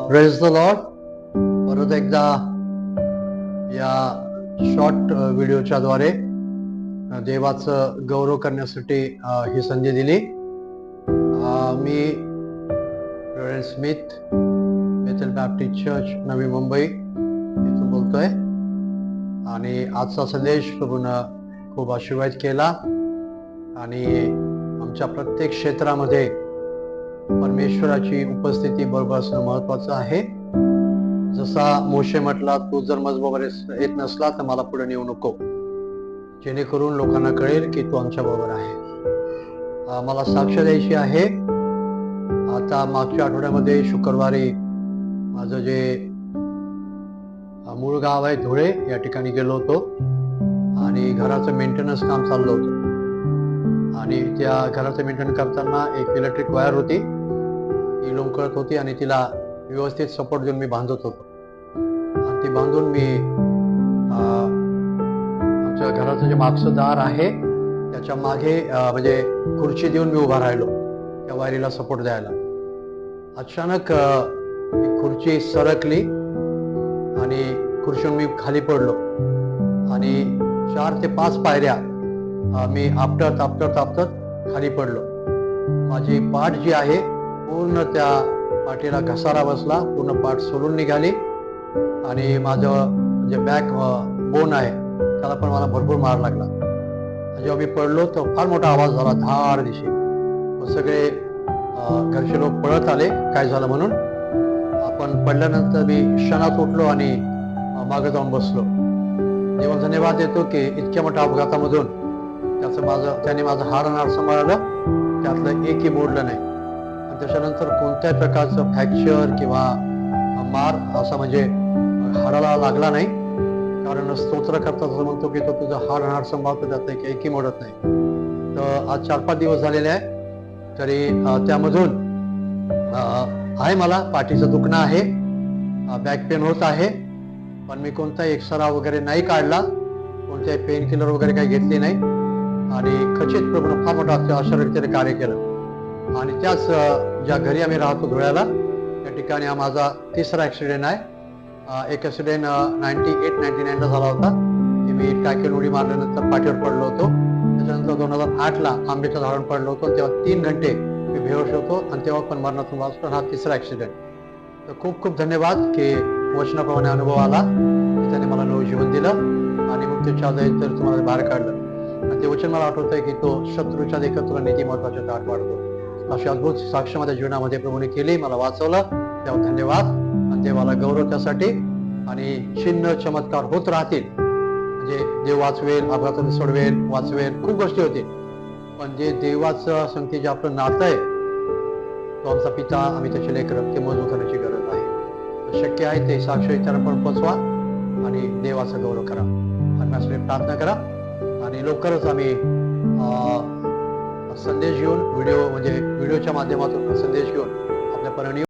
Praise the Lord. परत एकदा या शॉर्ट व्हिडिओच्या द्वारे देवाचं गौरव करण्यासाठी ही संधी दिली. मी reverend Smith, Bethel Baptist church, Navi Mumbai इथून बोलतोय. आणि आजचा संदेश प्रभूनं खूप आशीर्वाद केला आणि आमच्या प्रत्येक क्षेत्रामध्ये परमेश्वराची उपस्थिती बरोबर असणं महत्वाचं आहे. जसा मोशे म्हटला, तू जर माझ्याबरोबर येत नसला तर मला पुढे नेऊ नको, जेणेकरून लोकांना कळेल की तू आमच्या बरोबर आहे. मला साक्ष द्यायची आहे. आता मागच्या आठवड्यामध्ये शुक्रवारी माझं जे मूळ गाव आहे धुळे, या ठिकाणी गेलो होतो आणि घराचं मेंटेनन्स काम चाललं होतं. आणि त्या घराचं मेंटेनन्स करताना एक इलेक्ट्रिक वायर होती, ती लोंबकळत होती आणि तिला व्यवस्थित सपोर्ट देऊन मी बांधत होतो. आणि ती बांधून मी आमच्या घराचं जे मागचं दार आहे त्याच्या मागे म्हणजे खुर्ची देऊन मी उभा राहिलो त्या वायरीला सपोर्ट द्यायला. अचानक ती खुर्ची सरकली आणि खुर्चीहून मी खाली पडलो आणि 4 ते 5 पायऱ्या मी आपटत खाली पडलो. माझी पाठ जी आहे पूर्ण त्या पाठीला घसारा बसला, पूर्ण पाठ सोलून निघाली आणि माझं जे बॅक बोन आहे त्याला पण मला भरपूर मार लागला. जेव्हा मी पडलो तर फार मोठा आवाज झाला, धार दिशी. सगळे घरचे लोक पळत आले काय झालं म्हणून. आपण पडल्यानंतर मी क्षणात उठलो आणि मागे जाऊन बसलो. देवाला धन्यवाद देतो की इतक्या मोठ्या अपघातामधून त्याने माझं हाड सांभाळलं, त्यातलं एकही मोडलं नाही. आणि त्याच्यानंतर कोणत्याही प्रकारचं फ्रॅक्चर किंवा मार असा म्हणजे हाडाला लागला नाही. कारण स्तोत्र करता असं म्हणतो की तो तुझं हाड सांभाळतो, त्यातलं एकही मोडत नाही. तर आज 4-5 दिवस झालेले आहे, तरी त्यामधून आहे मला पाठीचं दुखणं आहे, बॅक पेन होत आहे, पण मी कोणताही एक्सरा वगैरे नाही काढला, कोणत्याही पेन किलर वगैरे काही घेतली नाही आणि खचित प्रभूनं फार मोठा आश्चर्यरीतीने कार्य केलं. आणि त्याच ज्या घरी आम्ही राहतो धुळ्याला, त्या ठिकाणी हा माझा 3रा ॲक्सिडेंट आहे. एक ॲक्सिडेंट 98-99ला झाला होता, की मी टाकीवर उडी मारल्यानंतर पाठीवर पडलो होतो. त्याच्यानंतर 2008ला आंब्याच्या झाडावर पडलो होतो, तेव्हा 3 घंटे मी बेहोश होतो आणि तेव्हा पण मरणातून वाचलो. हा 3रा ॲक्सिडेंट. तर खूप खूप धन्यवाद की वचनाप्रमाणे अनुभव आला, त्याने मला नवं जीवन दिलं आणि मग त्याच्या तर तुम्हाला बाहेर काढलं. आणि ते वचन मला आठवतंय की तो शत्रूच्या देखत तुला नीती महत्वाच्या दाट वाढतो. अशी अद्भुत साक्ष माझ्या जीवनामध्ये प्रभूने केली, मला वाचवलं, तेव्हा धन्यवाद. आणि देवाला गौरव त्यासाठी. आणि चिन्ह चमत्कार होत राहतील. म्हणजे देव वाचवेल, अपघातातून सोडवेल, वाचवेल, खूप गोष्टी होतील. पण जे देवाचं संगती जे आपलं नातं आहे, तो आमचा पिता, आम्ही त्याचे लेकरं, ते मजबूत करण्याची गरज आहे. शक्य आहे ते साक्ष इतरांपर्यंत पोचवा आणि देवाचा गौरव करा. आणि प्रार्थना करा आणि लवकरच आम्ही संदेश घेऊन व्हिडिओच्या माध्यमातून संदेश घेऊन आपल्या पर्यंत